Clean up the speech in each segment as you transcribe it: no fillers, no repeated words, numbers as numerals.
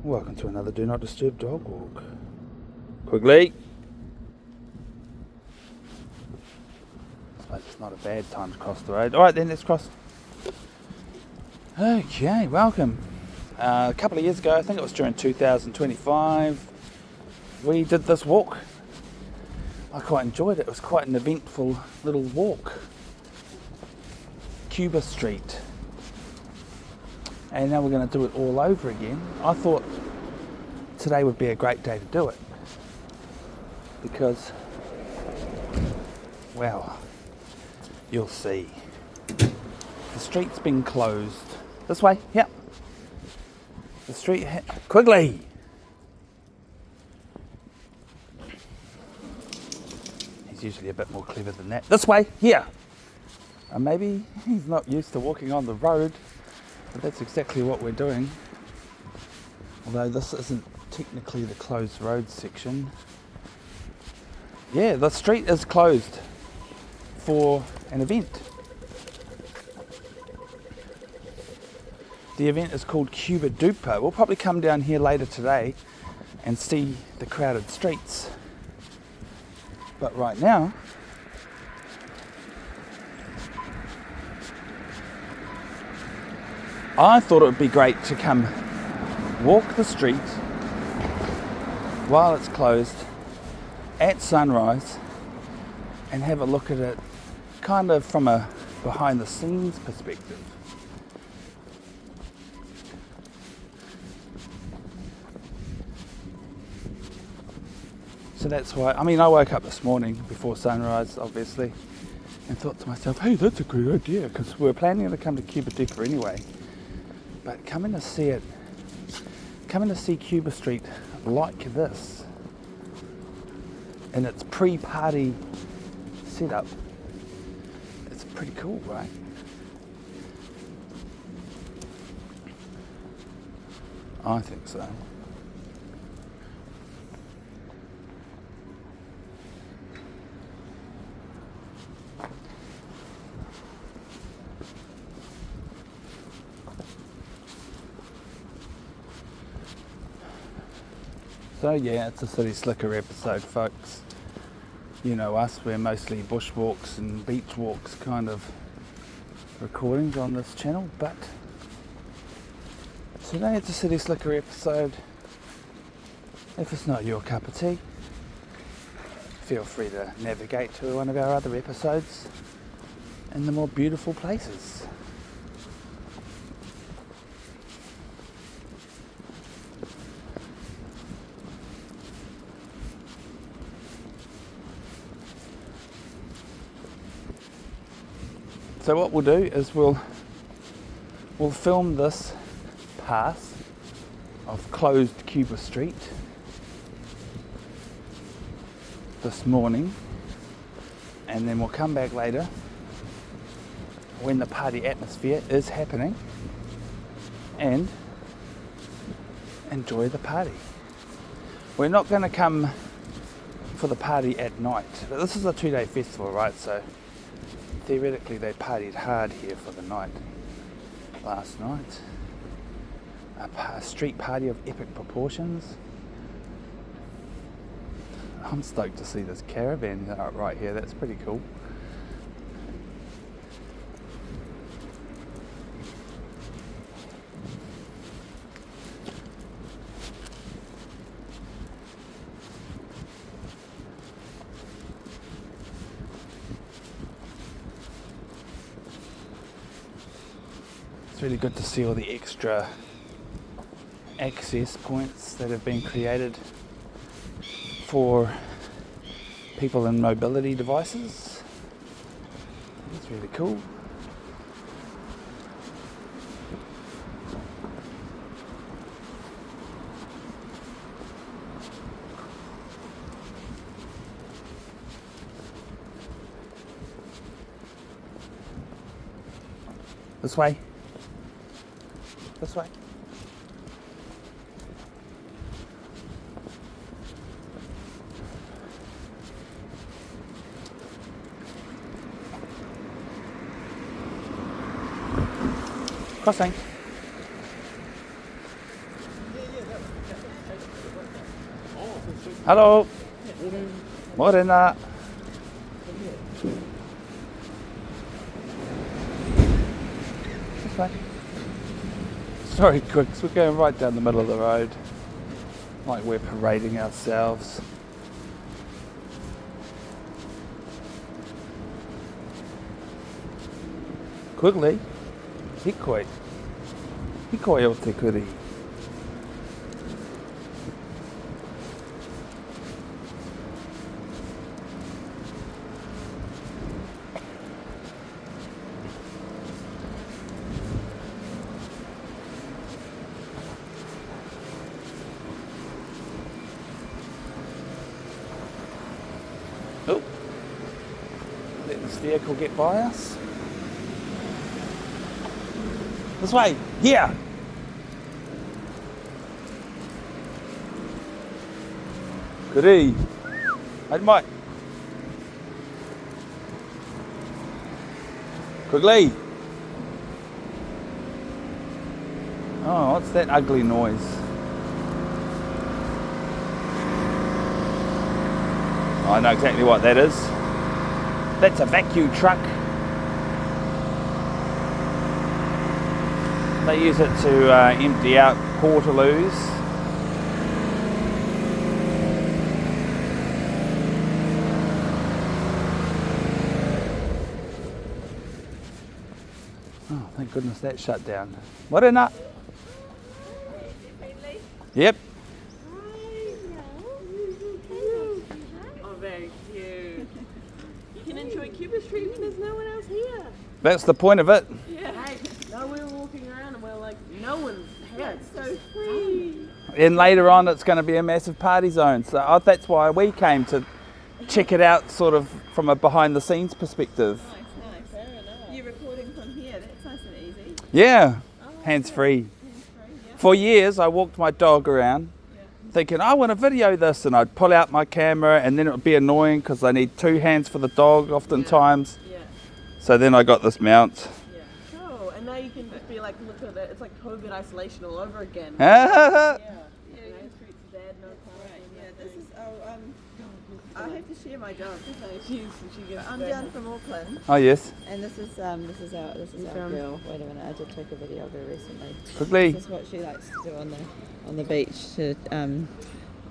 Welcome to another Do Not Disturb dog walk. Quigley! I suppose it's not a bad time to cross the road. Alright then, let's cross. Okay, welcome. A couple of years ago, I think it was during 2025, we did this walk. I quite enjoyed it. It was quite an eventful little walk. Cuba Street. And now we're going to do it all over again. I thought today would be a great day to do it because, well, you'll see. The street's been closed. This way, yep. The street, Quigley! He's usually a bit more clever than that. This way, here! And maybe he's not used to walking on the road. But that's exactly what we're doing. Although this isn't technically the closed road section. Yeah, the street is closed for an event. The event is called Cubadupa. We'll probably come down here later today and see the crowded streets. But right now, I thought it would be great to come walk the street while it's closed at sunrise and have a look at it kind of from a behind the scenes perspective. So that's why, I woke up this morning before sunrise, obviously, and thought to myself, hey, that's a good idea, because we were planning to come to Cubadupa anyway. But coming to see Cuba Street like this, in its pre-party setup, it's pretty cool, right? I think so. So yeah, it's a City Slicker episode, folks. You know us, we're mostly bushwalks and beach walks kind of recordings on this channel, but today it's a City Slicker episode. If it's not your cup of tea, feel free to navigate to one of our other episodes in the more beautiful places. So what we'll do is we'll film this pass of closed Cuba Street this morning, and then we'll come back later when the party atmosphere is happening and enjoy the party. We're not going to come for the party at night, but this is a 2-day festival, right? So theoretically, they partied hard here for the night. Last night, a street party of epic proportions. I'm stoked to see this caravan right here. That's pretty cool. It's really good to see all the extra access points that have been created for people in mobility devices. It's really cool. This way. This way. Crossing. Hello. Morena. This way. Sorry, Quicks, we're going right down the middle of the road. Like we're parading ourselves. Quigley, hikoi. Hikoi o te kuri. Oh, let this vehicle get by us. This way, here. Kuri. Hai mai. Quigley. Oh, what's that ugly noise? I know exactly what that is. That's a vacuum truck. They use it to empty out portaloos. Oh, thank goodness that shut down. Morena. Yep. Oh, very cute. You can enjoy Cuba Street when there's no one else here. That's the point of it. Yeah. Hey, no, we were walking around and we were like, no one's here. It's so free. And later on it's going to be a massive party zone. So that's why we came to check it out sort of from a behind the scenes perspective. Nice. Fair enough. You're recording from here. That's nice and easy. Yeah, Oh, hands-free. Hands-free, yeah. For years I walked my dog around thinking, I want to video this, and I'd pull out my camera and then it would be annoying because I need two hands for the dog oftentimes. Yeah. So then I got this mount. Yeah. Cool. And now you can just be like, look at it. It's like COVID isolation all over again. Yeah. Yeah, streets dead, no parking. Yeah, this is, I have to share my dog. I'm down from Auckland, Oh yes. and this is our girl. Wait a minute, I did take a video of her recently. Quigley. This is what she likes to do on the beach to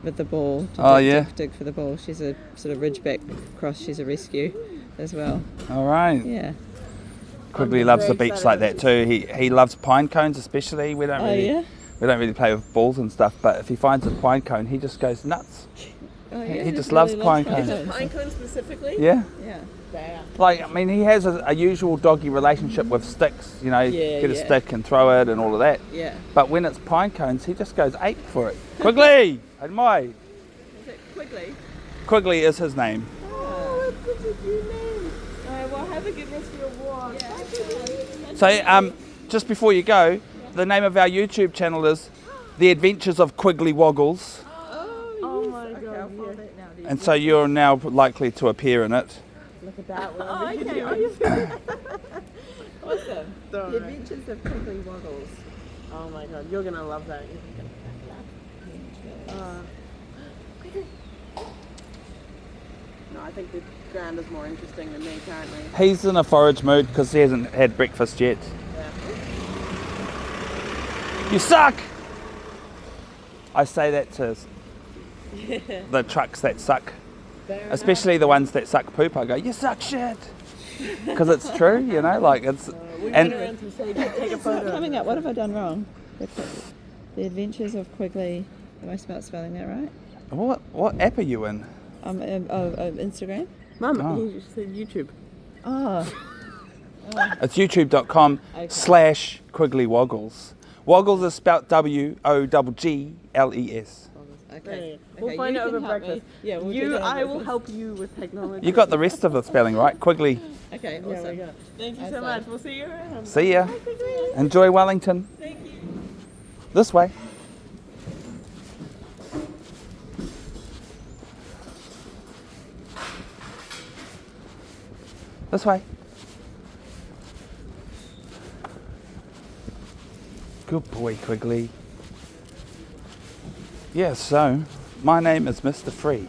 with the ball. Dig for the ball. She's a sort of ridgeback cross. She's a rescue as well. All right. Yeah. Quigley loves the beach like that too. He loves pine cones especially. We don't really play with balls and stuff, but if he finds a pine cone, he just goes nuts. Oh, yeah, He just loves pine cones. Is it pine cones specifically? Yeah. Yeah. Like, I mean, he has a usual doggy relationship with sticks, you know, get a stick and throw it and all of that. Yeah. But when it's pine cones, he just goes ape for it. Quigley! Admai! Is it Quigley? Quigley is his name. Oh, that's such a cute name. Well, have a good rest of your walk. Yeah. So, just before you go, the name of our YouTube channel is The Adventures of Quigley Woggles. Oh my god. I'll follow that now. And so you're now likely to appear in it. Look at that one. Oh, okay. Awesome. The Adventures of Quigley Woggles. Oh my god, you're gonna love that. No, I think the ground is more interesting than me currently. He's in a forage mood because he hasn't had breakfast yet. Yeah. You suck! I say that to the trucks that suck. Especially the ones that suck poop. I go, you suck shit! Because it's true, you know, like it's... Coming up, what have I done wrong? The Adventures of Quigley. Am I spelling that right? What app are you in? Instagram. Mum, Oh. you just said YouTube. Oh. It's youtube.com/Quigley Woggles. Woggles is spelt Woggles. Okay. We'll find you out can over help breakfast. me. Yeah, we'll do that over I will breakfast. help you with technology. You got the rest of the spelling right, Quigley. Okay, There we awesome. go. Thank you so Awesome. much. We'll see you around. See ya. Enjoy Wellington. Thank you. This way. This way. Good boy, Quigley. Yeah, so My name is Mr. Free.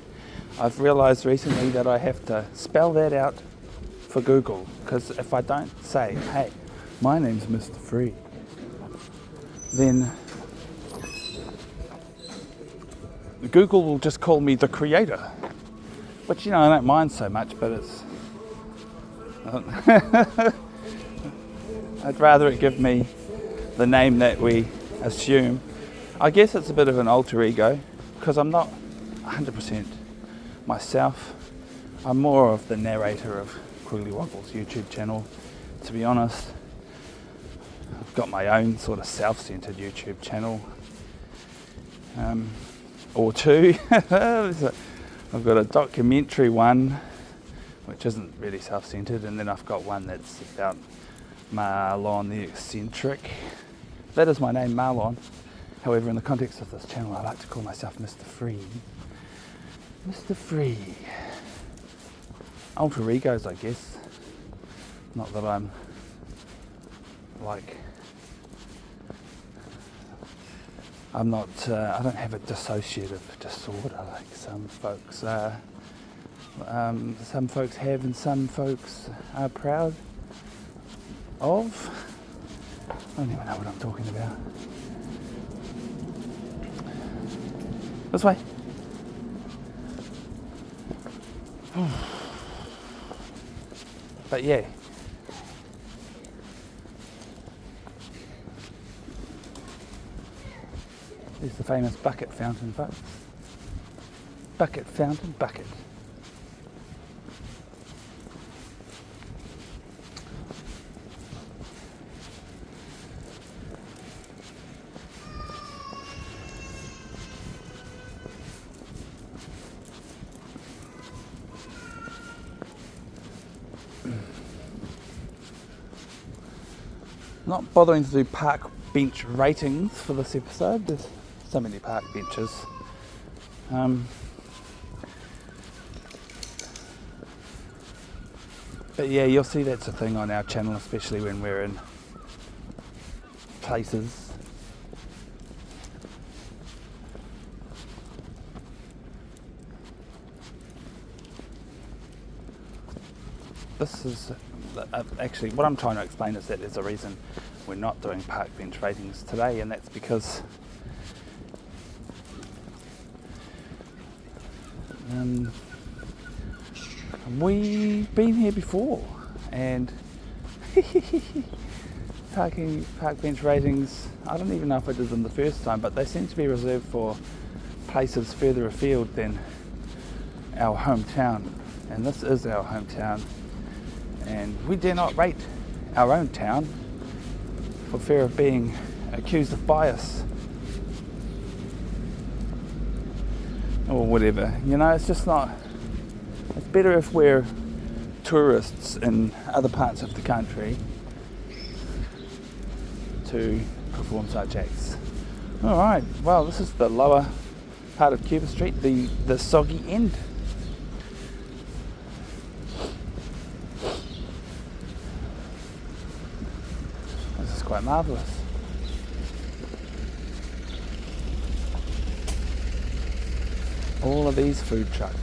I've realised recently that I have to spell that out for Google, because if I don't say, hey, my name's Mr. Free, then Google will just call me the creator, which, you know, I don't mind so much, but it's I'd rather it give me the name that we assume. I guess it's a bit of an alter ego, because I'm not 100% myself. I'm more of the narrator of Quigley Woggle's YouTube channel, to be honest. I've got my own sort of self-centered YouTube channel, or two. I've got a documentary one, which isn't really self-centered, and then I've got one that's about Marlon the eccentric. That is my name, Marlon. However, in the context of this channel, I like to call myself Mr. Free. Mr. Free. Alter egos, I guess. Not that I'm like, I don't have a dissociative disorder like some folks have and some folks are proud of. I don't even know what I'm talking about. This way. But yeah. There's the famous bucket fountain, folks. Bucket fountain, bucket. Not bothering to do park bench ratings for this episode. There's so many park benches. But yeah, you'll see that's a thing on our channel, especially when we're in places. This is actually what I'm trying to explain is that there's a reason we're not doing park bench ratings today, and that's because we've been here before, and park bench ratings, I don't even know if I did them the first time, but they seem to be reserved for places further afield than our hometown, and this is our hometown, and we dare not rate our own town for fear of being accused of bias or whatever. You know, it's just not, it's better if we're tourists in other parts of the country to perform such acts. Alright, well, this is the lower part of Cuba Street, the soggy end. This is quite marvellous. All of these food trucks.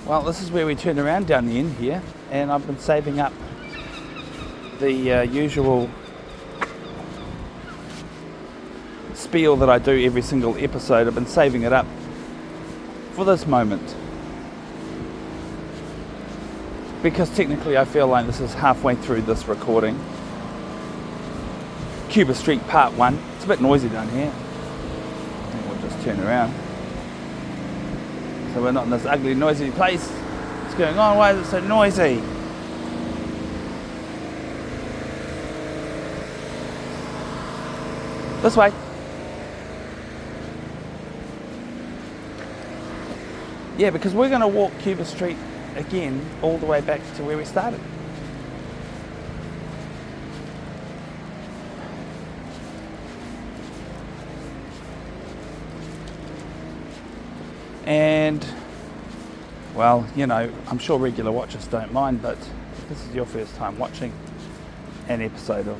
Well, this is where we turn around down the end here, and I've been saving up the usual spiel that I do every single episode. I've been saving it up for this moment, because technically I feel like this is halfway through this recording. Cuba Street Part 1. It's a bit noisy down here. I think we'll just turn around. So we're not in this ugly, noisy place. What's going on? Why is it so noisy? This way. Yeah, because we're going to walk Cuba Street again all the way back to where we started. And, well, you know, I'm sure regular watchers don't mind, but if this is your first time watching an episode of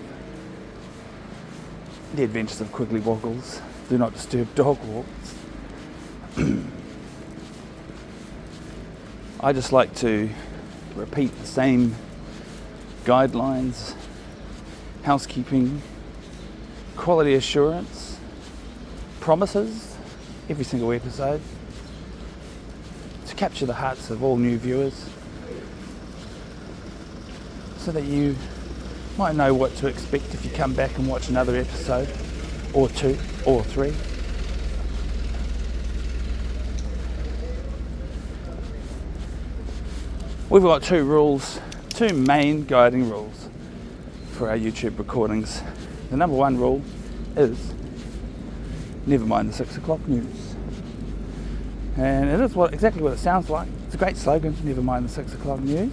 The Adventures of Quigley Woggles Do Not Disturb Dog Walks, I just like to repeat the same guidelines, housekeeping, quality assurance, promises every single episode to capture the hearts of all new viewers so that you might know what to expect if you come back and watch another episode or 2 or 3. We've got 2 rules, 2 main guiding rules for our YouTube recordings. The number 1 rule is never mind the 6 o'clock news. And it is exactly what it sounds like. It's a great slogan, never mind the 6 o'clock news.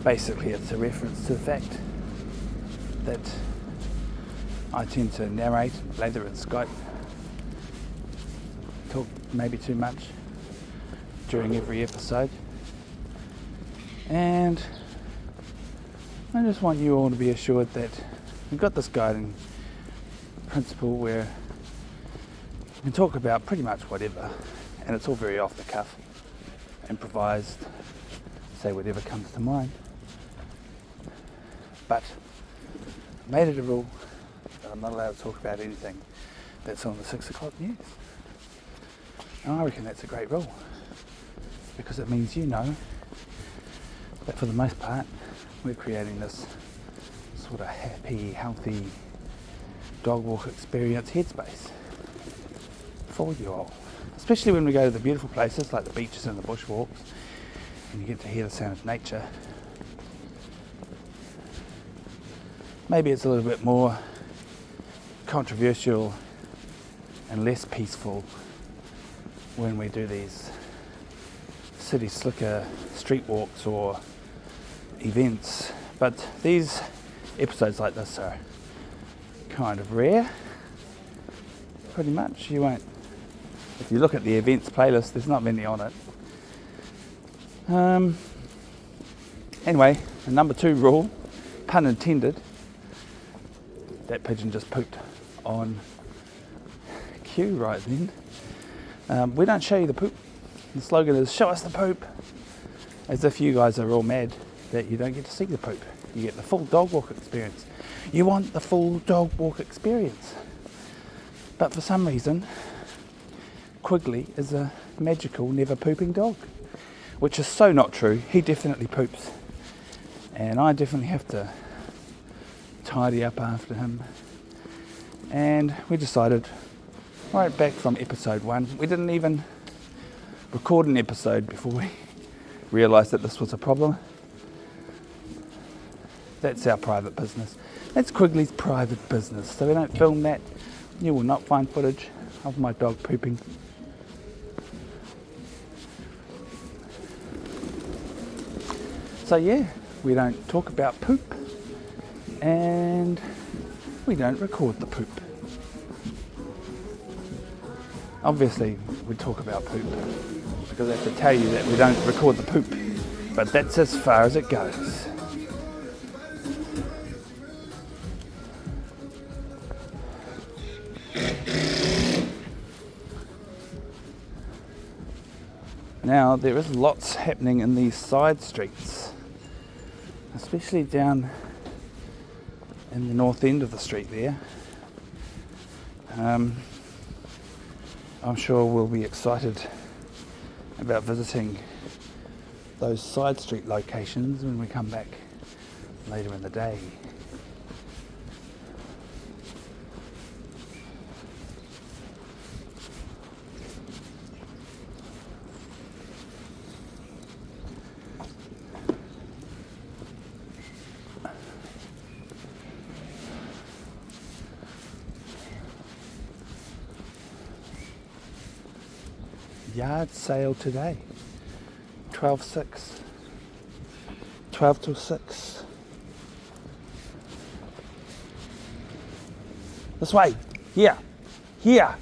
Basically it's a reference to the fact that I tend to narrate, blather and Skype, talk maybe too much during every episode, and I just want you all to be assured that we've got this guiding principle where you can talk about pretty much whatever, and it's all very off the cuff, improvised, say whatever comes to mind. But I made it a rule that I'm not allowed to talk about anything that's on the 6 o'clock news. And I reckon that's a great rule, because it means you know that for the most part we're creating this sort of happy, healthy dog walk experience headspace for you all. Especially when we go to the beautiful places like the beaches and the bushwalks and you get to hear the sound of nature. Maybe it's a little bit more controversial and less peaceful when we do these city slicker street walks or events, but these episodes like this are kind of rare. Pretty much you won't, if you look at the events playlist, there's not many on it. Anyway, the number 2 rule, pun intended, that pigeon just pooped on cue right then. We don't show you the poop. The slogan is show us the poop, as if you guys are all mad that you don't get to see the poop. You get the full dog walk experience. You want the full dog walk experience. But for some reason, Quigley is a magical, never pooping dog, which is so not true. He definitely poops, and I definitely have to tidy up after him. And we decided right back from episode 1, we didn't even record an episode before we realised that this was a problem. That's our private business. That's Quigley's private business, so we don't film that. You will not find footage of my dog pooping. So yeah, we don't talk about poop, and we don't record the poop. Obviously we talk about poop because I have to tell you that we don't record the poop, but that's as far as it goes. Now there is lots happening in these side streets, especially down in the north end of the street there. I'm sure we'll be excited about visiting those side street locations when we come back later in the day. yard sale today. 12/6. 12 till 6. This way. Here. Here.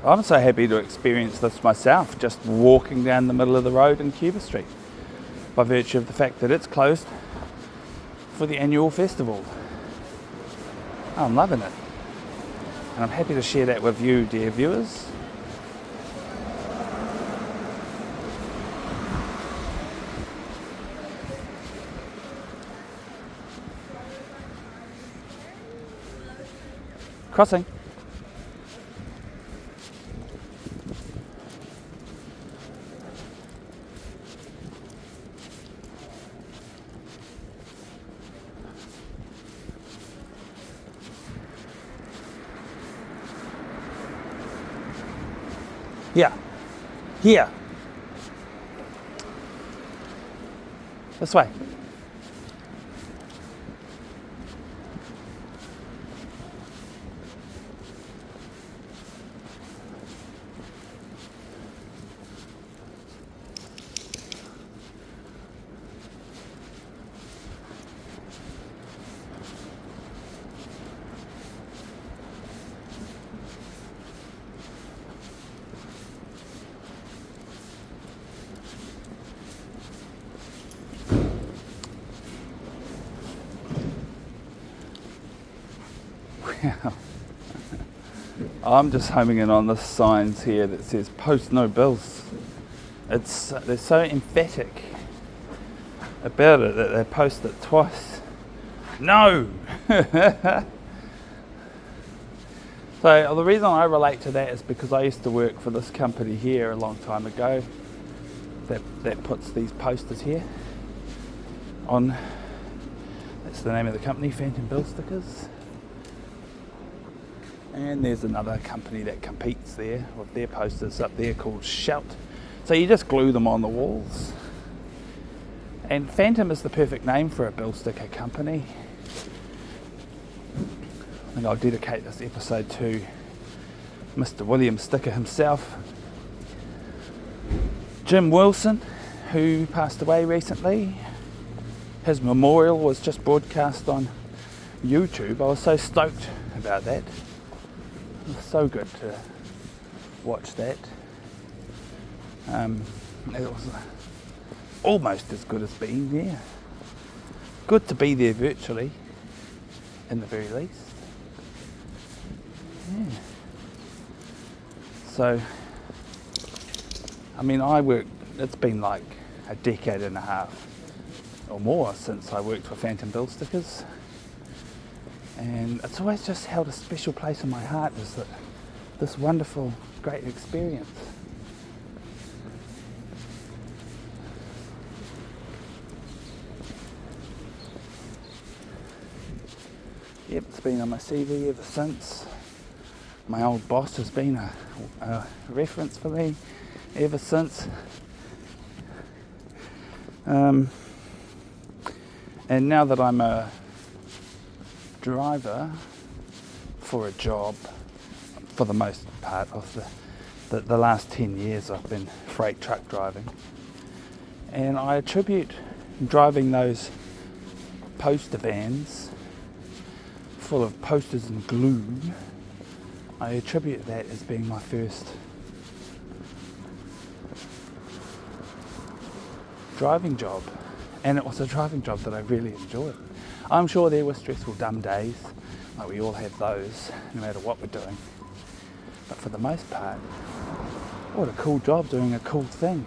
I'm so happy to experience this myself, just walking down the middle of the road in Cuba Street, by virtue of the fact that it's closed for the annual festival. I'm loving it. And I'm happy to share that with you, dear viewers. Crossing. Here. Here. This way. I'm just homing in on the signs here that says post no bills. They're so emphatic about it that they post it twice. No! So the reason I relate to that is because I used to work for this company here a long time ago that puts these posters here on. That's the name of the company, Phantom Bill Stickers. And there's another company that competes there with their posters up there called Shout. So you just glue them on the walls. And Phantom is the perfect name for a bill sticker company. I think I'll dedicate this episode to Mr. William Sticker himself. Jim Wilson, who passed away recently. His memorial was just broadcast on YouTube. I was so stoked about that. It was so good to watch that. It was almost as good as being there. Good to be there virtually, in the very least. Yeah. So, I mean, it's been like a decade and a half or more since I worked for Phantom Bill Stickers. And it's always just held a special place in my heart, is that this wonderful, great experience. Yep, it's been on my CV ever since. My old boss has been a reference for me ever since. And now that I'm a driver for a job, for the most part of the last 10 years I've been freight truck driving, and I attribute driving those poster vans full of posters and glue, I attribute that as being my first driving job, and it was a driving job that I really enjoyed. I'm sure there were stressful dumb days, like we all have those, no matter what we're doing. But for the most part, what a cool job doing a cool thing.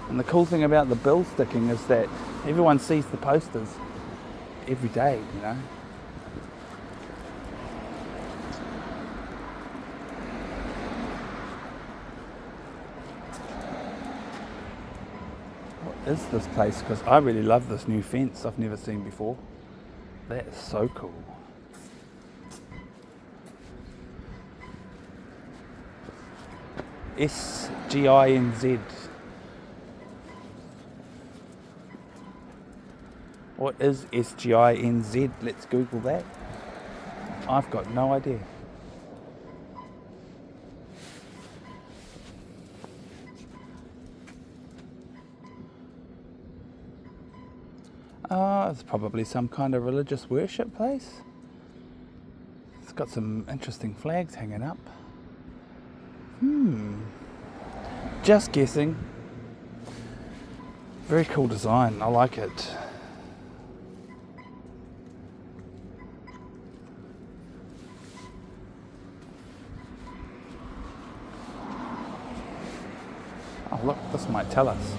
And the cool thing about the bill sticking is that everyone sees the posters every day, you know. What is this place? Because I really love this new fence I've never seen before. That is so cool. SGINZ. What is SGINZ? Let's Google that. I've got no idea. It's probably some kind of religious worship place. It's got some interesting flags hanging up. Just guessing. Very cool design. I like it. Oh look, this might tell us.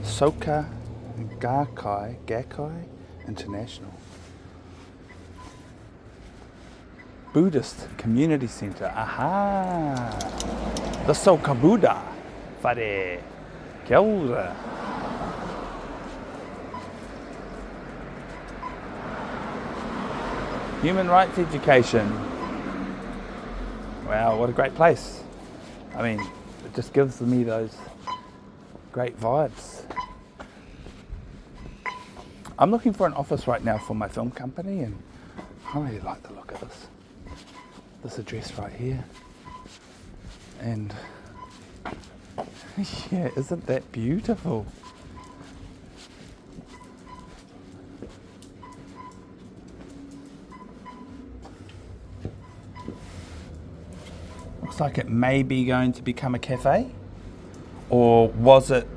Soka Gakkai International. Buddhist Community Centre. Aha! The Soka Buddha. Whare. Kia ora. Human rights education. Wow, what a great place. I mean, it just gives me those great vibes. I'm looking for an office right now for my film company, and I really like the look of this address right here. And yeah, isn't that beautiful? Looks like it may be going to become a cafe, or was it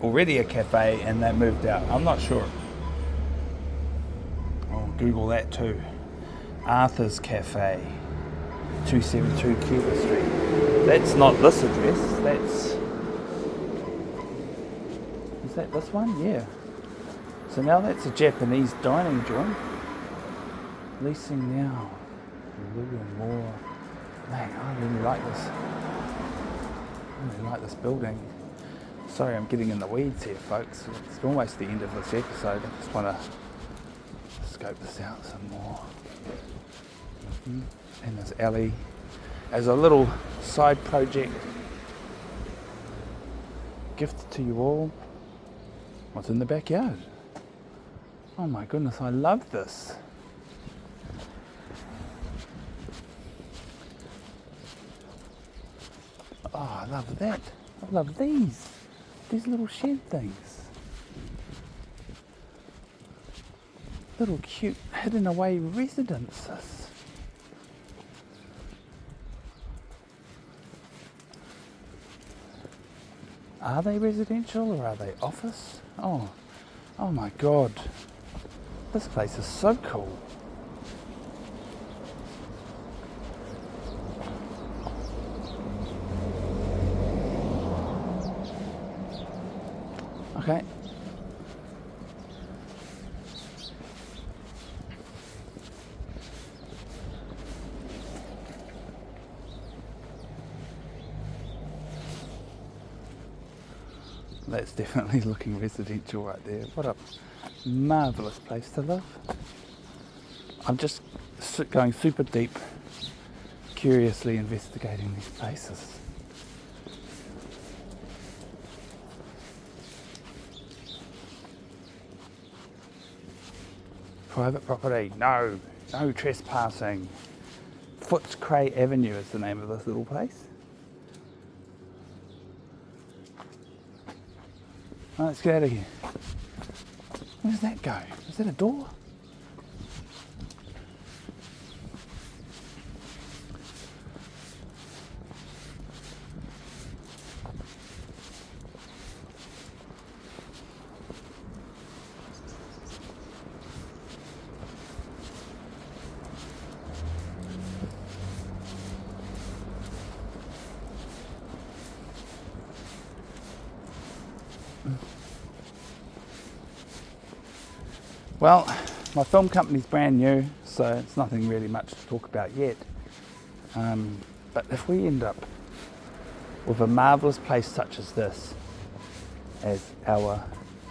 already a cafe and they moved out? I'm not sure. I'll Google that too. Arthur's Cafe, 272 Cuba Street. That's not this address, is that this one? Yeah. So now that's a Japanese dining joint. Leasing now. More. Man, I really like this. I really like this building. Sorry, I'm getting in the weeds here, folks. It's almost the end of this episode. I just want to scope this out some more. And this alley as a little side project gifted to you all. What's in the backyard? Oh my goodness, I love this. Oh, I love that. I love these little shed things. Little cute hidden away residences. Are they residential or are they office? Oh my God. This place is so cool. Okay. That's definitely looking residential right there. What a marvellous place to live. I'm just going super deep, curiously investigating these places. Private property, no trespassing. Footscray Avenue is the name of this little place. Oh, let's get out of here. Where does that go? Is that a door? Well, my film company's brand new, so it's nothing really much to talk about yet. But if we end up with a marvellous place such as this as our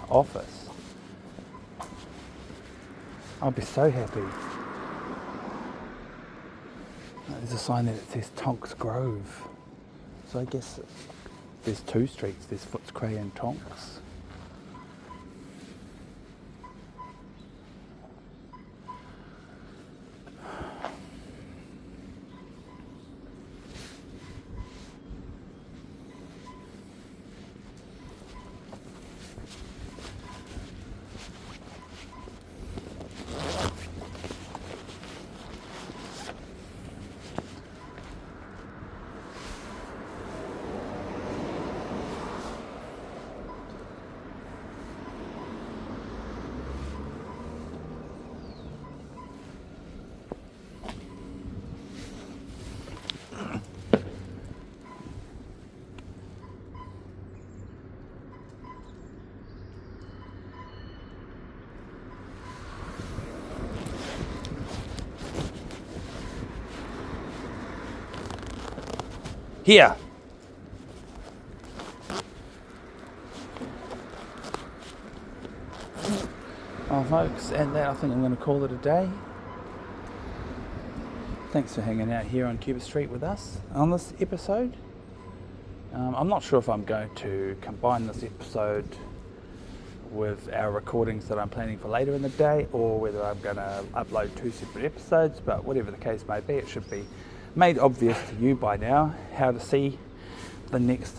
office, I'll be so happy. There's a sign that it says Tonks Grove. So I guess there's two streets, there's Footscray and Tonks. Here. Oh folks, and that I think I'm going to call it a day. Thanks for hanging out here on Cuba Street with us on this episode. I'm not sure if I'm going to combine this episode with our recordings that I'm planning for later in the day, or whether I'm going to upload two separate episodes, but whatever the case may be, it should be made obvious to you by now how to see the next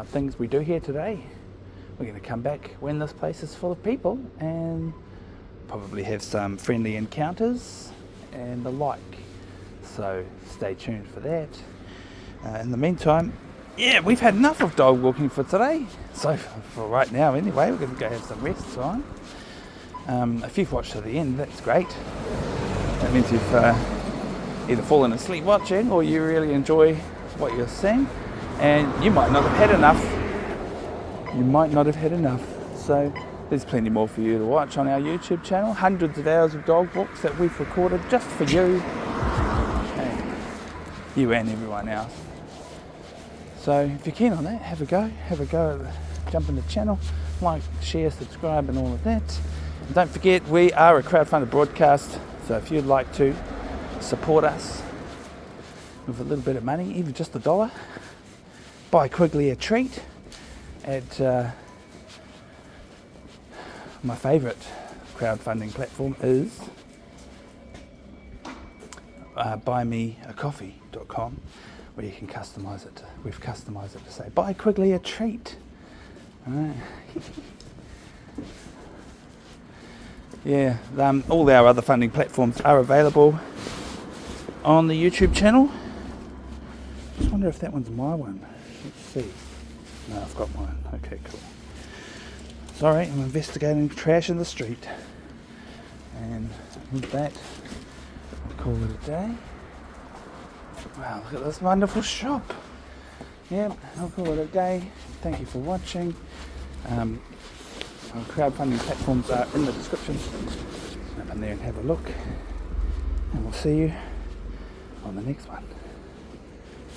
things we do here today. We're going to come back when this place is full of people and probably have some friendly encounters and the like. So stay tuned for that. In the meantime, yeah, we've had enough of dog walking for today. So for right now anyway, we're going to go have some rest time. If you've watched to the end, that's great. That means you've either fallen asleep watching or you really enjoy what you're seeing, and you might not have had enough. So there's plenty more for you to watch on our YouTube channel. Hundreds of hours of dog walks that we've recorded just for you and everyone else. So if you're keen on that, have a go, jump in the channel, like, share, subscribe and all of that. And don't forget, we are a crowdfunded broadcast, so if you'd like to support us with a little bit of money, even just $1, buy Quigley a treat at my favourite crowdfunding platform is buymeacoffee.com, where you can customise it. We've customised it to say, buy Quigley a treat. Alright. Yeah, all our other funding platforms are available on the YouTube channel. Just wonder if that one's my one. Let's see. No, I've got mine. Okay, cool. Sorry, I'm investigating trash in the street. And with that, I'll call it a day. Wow, look at this wonderful shop. Yep, I'll call it a day. Thank you for watching. Our crowdfunding platforms are in the description. Jump in there and have a look. And we'll see you on the next one.